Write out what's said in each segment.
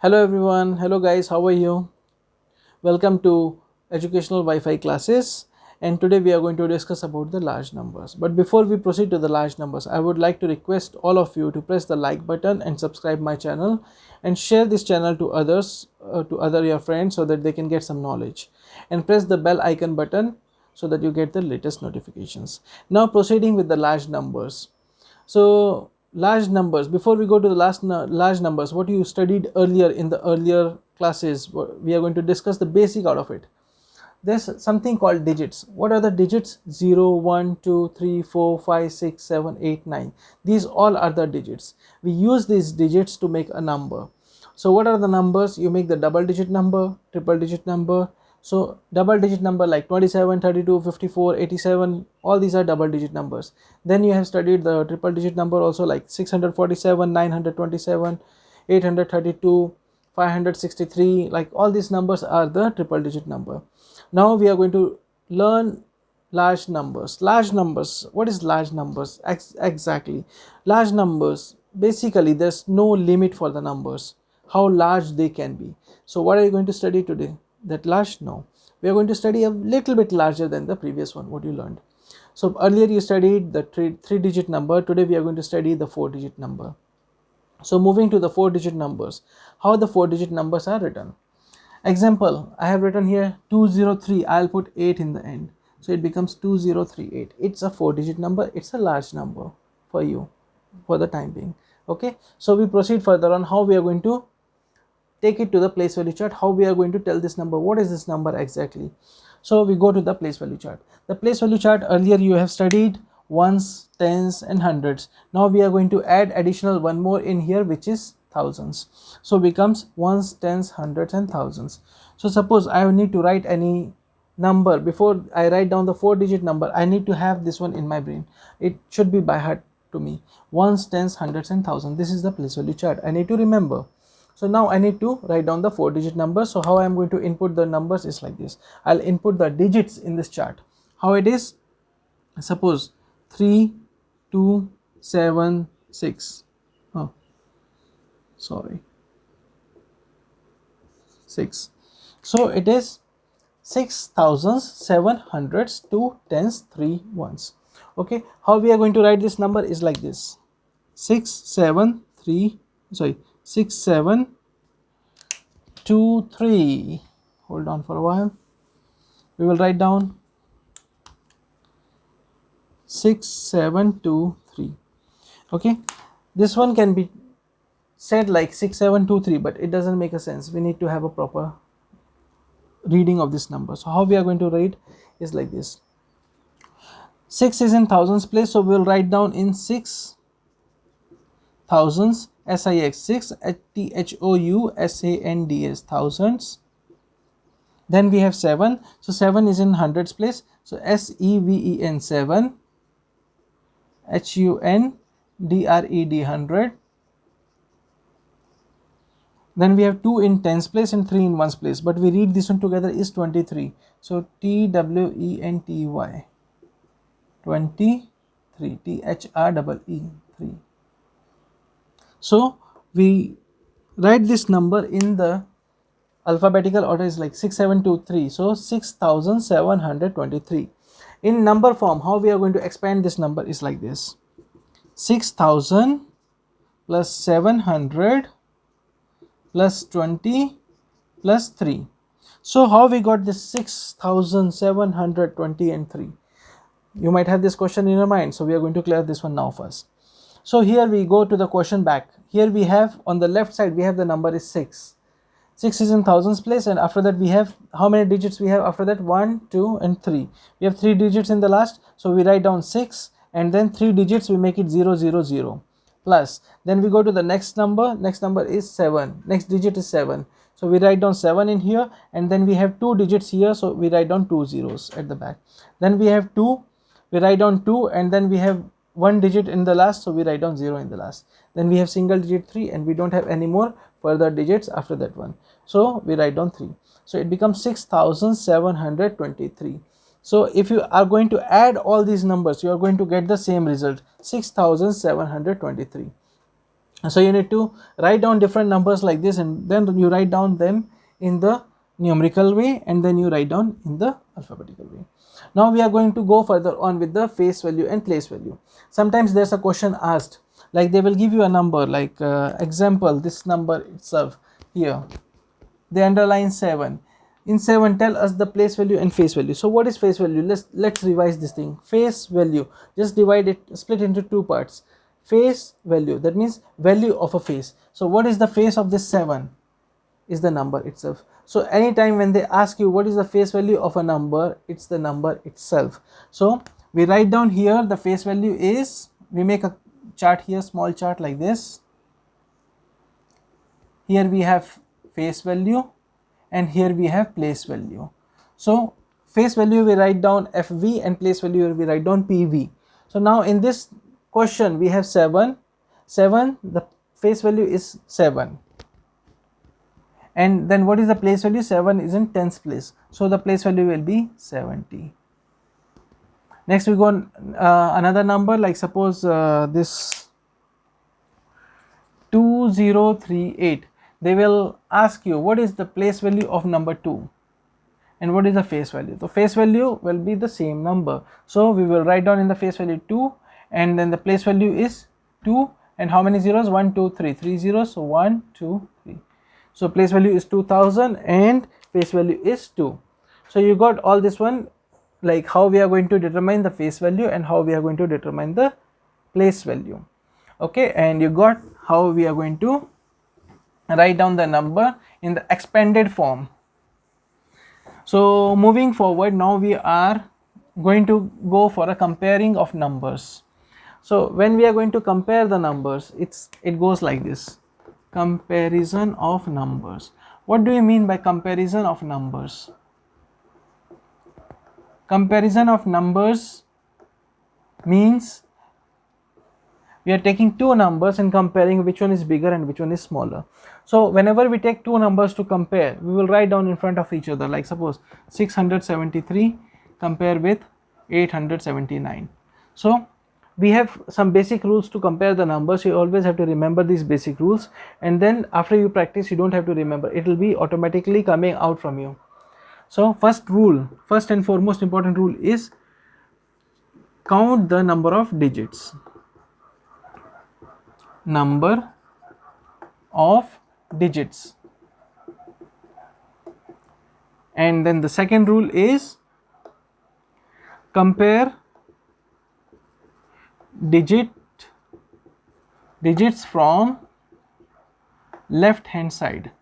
Hello everyone, hello guys, how are you? Welcome to educational Wi-Fi classes, and today we are going to discuss about the large numbers. But before we proceed to the large numbers, I would like to request all of you to press the like button and subscribe my channel and share this channel to others, to other your friends, so that they can get some knowledge, and press the bell icon button so that you get the latest notifications. Now proceeding with the large numbers. So large numbers, before we go to the large numbers, what you studied earlier in the earlier classes, we are going to discuss the basic out of it. There's something called digits. What are the digits? 0, 1, 2, 3, 4, 5, 6, 7, 8, 9. These all are the digits. We use these digits to make a number. So what are the numbers? You make the double digit number, triple digit number. So double digit number like 27, 32, 54, 87, all these are double digit numbers. Then you have studied the triple digit number also, like 647, 927, 832, 563, like all these numbers are the triple digit number. Now we are going to learn large numbers. Large numbers, what is large numbers exactly? Large numbers, basically there's no limit for the numbers, how large they can be. So what are you going to study today? That large? No, we are going to study a little bit larger than the previous one what you learned. So earlier you studied the three digit number. Today we are going to study the 4-digit number. So moving to the 4-digit numbers, how the 4-digit numbers are written. Example, I have written here 203. I'll put 8 in the end, so it becomes 2038. It's a 4-digit number. It's a large number for you for the time being. Okay, so we proceed further on how we are going to take it to the place value chart, how we are going to tell this number, what is this number exactly. So we go to the place value chart. The place value chart, earlier you have studied ones, tens and hundreds. Now we are going to add additional one more in here, which is thousands. So becomes ones, tens, hundreds and thousands. So suppose I need to write any number. Before I write down the 4-digit number, I need to have this one in my brain. It should be by heart to me. Ones, tens, hundreds and thousands. This is the place value chart. I need to remember. So now I need to write down the 4-digit number. So how I am going to input the numbers is like this. I'll input the digits in this chart. How it is? Suppose 3, 2, 7, 6. Oh, sorry. 6. So it is 6 thousands, 7 hundreds, 2 tens, 3 ones. Okay. How we are going to write this number is like this. 6, 7, 3. Sorry. 6, 7, 2, 3. Hold on for a while. We will write down 6, 7, 2, 3. Okay, this one can be said like 6, 7, 2, 3, but it doesn't make a sense. We need to have a proper reading of this number. So how we are going to write is like this. 6 is in thousands place, so we will write down in 6 thousands, SIX, 6, THOUSANDS, thousands. Then we have 7, so 7 is in hundreds place, so SEVEN, 7, HUNDRED, 100. Then we have 2 in tens place and 3 in ones place, but we read this one together is 23. So TWENTY, 23, THREE, 3. So we write this number in the alphabetical order is like 6, 7, 2, 3. So 6723. In number form, how we are going to expand this number is like this. 6000 plus 700 plus 20 plus 3. So how we got this 6720 and 3? You might have this question in your mind, so we are going to clear this one now first. So here we go to the question back. Here we have on the left side, we have the number is 6. 6 is in thousands place, and after that we have how many digits we have after that? 1, 2 and 3. We have 3 digits in the last, so we write down 6 and then 3 digits we make it 0, 0, 0. Plus then we go to the next number is 7, next digit is 7, so we write down 7 in here, and then we have 2 digits here, so we write down 2 zeros at the back. Then we have 2, we write down 2, and then we have 1 digit in the last, so we write down 0 in the last. Then we have single digit 3, and we don't have any more further digits after that one, so we write down 3. So it becomes 6723. So if you are going to add all these numbers, you are going to get the same result, 6723. So you need to write down different numbers like this, and then you write down them in the numerical way, and then you write down in the alphabetical way. Now we are going to go further on with the face value and place value. Sometimes there's a question asked, like they will give you a number, like example, this number itself here, they underline 7. In 7, tell us the place value and face value. So what is face value? Let's revise this thing. Face value, just divide it, split into two parts. Face value, that means value of a face. So what is the face of this 7? Is the number itself. So anytime when they ask you what is the face value of a number, it's the number itself. So we write down here the face value is, we make a chart here, small chart like this. Here we have face value, and here we have place value. So face value we write down FV, and place value we write down PV. So now in this question we have 7, the face value is 7, and then what is the place value? 7 is in tens place, so the place value will be 70. Next we go on another number, like suppose this 2038. They will ask you what is the place value of number 2 and what is the face value. The face value will be the same number, so we will write down in the face value 2, and then the place value is 2, and how many zeros? 1 2 3, 3 zeros, so 1 2 3. So place value is 2000 and face value is 2. So you got all this one, like how we are going to determine the face value and how we are going to determine the place value. Okay, and you got how we are going to write down the number in the expanded form. So moving forward, now we are going to go for a comparing of numbers. So when we are going to compare the numbers, it goes like this: comparison of numbers. What do you mean by comparison of numbers? Comparison of numbers means we are taking two numbers and comparing which one is bigger and which one is smaller. So whenever we take two numbers to compare, we will write down in front of each other, like suppose 673 compare with 879. So we have some basic rules to compare the numbers. You always have to remember these basic rules, and then after you practice you don't have to remember, it will be automatically coming out from you. So first and foremost important rule is count the number of digits. Number of digits. And then the second rule is compare digits from left hand side.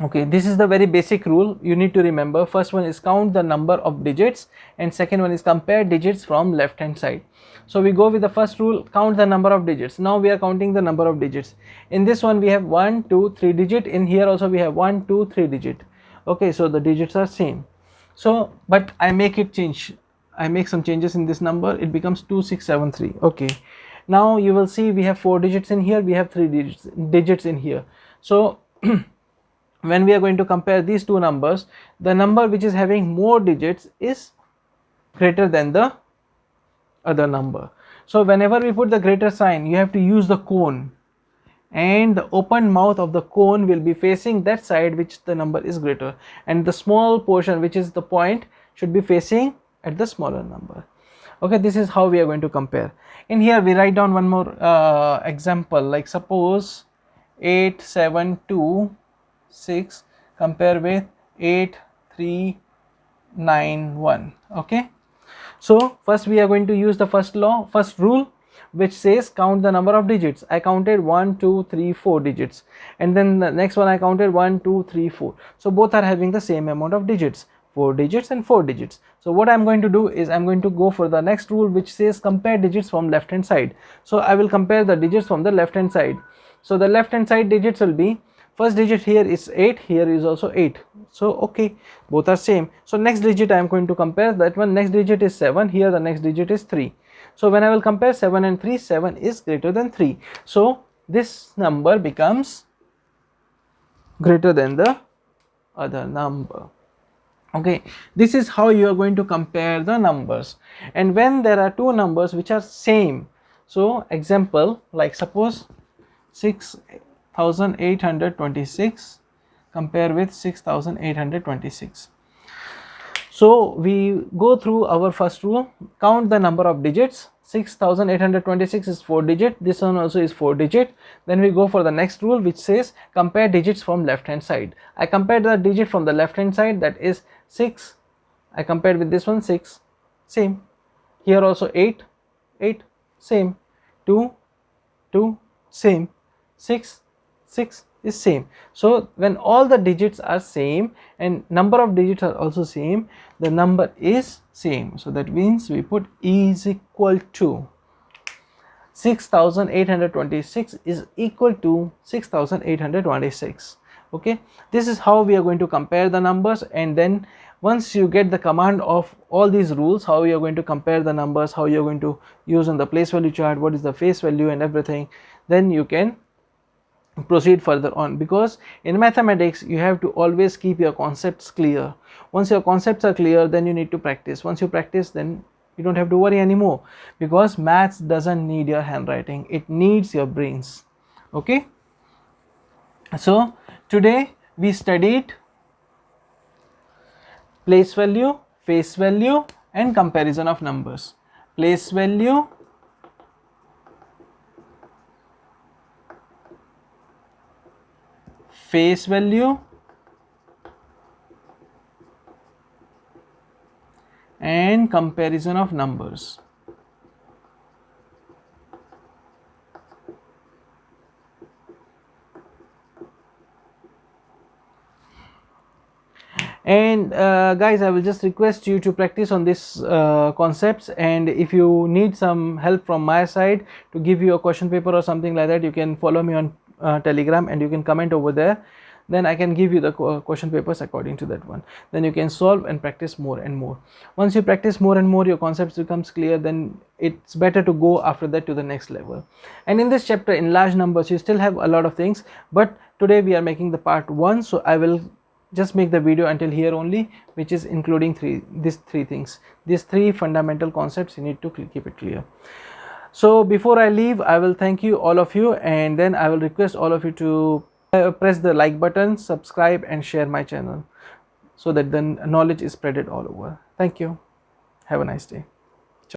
Okay, this is the very basic rule you need to remember. First one is count the number of digits, and second one is compare digits from left hand side. So we go with the first rule, count the number of digits. Now we are counting the number of digits. In this one we have 1 2 3 digit, in here also we have 1 2 3 digit. Okay, so the digits are same. So but I make some changes in this number, it becomes 2673. Okay, now you will see we have 4 digits in here, we have 3 digits in here. So when we are going to compare these two numbers, the number which is having more digits is greater than the other number. So whenever we put the greater sign, you have to use the cone, and the open mouth of the cone will be facing that side which the number is greater, and the small portion which is the point should be facing at the smaller number. Okay, this is how we are going to compare. In here we write down one more example, like suppose 8726 compare with 8391. Okay, so first we are going to use the first rule, which says count the number of digits. I counted 1 2 3 4 digits, and then the next one I counted 1 2 3 4. So both are having the same amount of digits, 4 digits and 4 digits. So what I'm going to do is I'm going to go for the next rule, which says compare digits from left hand side. So I will compare the digits from the left hand side. So the left hand side digits will be, first digit here is 8, here is also 8. So okay, both are same. So next digit I am going to compare that one. Next digit is 7, here the next digit is 3. So when I will compare 7 and 3, 7 is greater than 3. So this number becomes greater than the other number. Okay, this is how you are going to compare the numbers. And when there are two numbers which are same, so example, like suppose 6826 compare with 6826. So we go through our first rule, count the number of digits. 6826 is 4 digit, this one also is 4 digit. Then we go for the next rule, which says compare digits from left hand side. I compared the digit from the left hand side, that is 6. I compared with this one 6, same. Here also 8, 8, same. 2, 2, same. 6, 6 is same. So when all the digits are same and number of digits are also same, the number is same. So that means we put E is equal to 6826 is equal to 6826. Okay, this is how we are going to compare the numbers. And then once you get the command of all these rules, how you are going to compare the numbers, how you are going to use on the place value chart, what is the face value and everything, then you can proceed further on. Because in mathematics you have to always keep your concepts clear. Once your concepts are clear, then you need to practice. Once you practice, then you don't have to worry anymore, because maths doesn't need your handwriting, it needs your brains. Okay, so today we studied place value, face value and comparison of numbers. Place value, face value and comparison of numbers. And guys, I will just request you to practice on these concepts, and if you need some help from my side to give you a question paper or something like that, you can follow me on Telegram and you can comment over there. Then I can give you the question papers according to that one. Then you can solve and practice more and more. Once you practice more and more, your concepts becomes clear, then it's better to go after that to the next level. And in this chapter, in large numbers, you still have a lot of things, but today we are making the part 1, so I will just make the video until here only, which is including these three things, these three fundamental concepts. You need to keep it clear. So before I leave, I will thank you all of you, and then I will request all of you to press the like button, subscribe and share my channel, so that the knowledge is spreaded all over. Thank you. Have a nice day.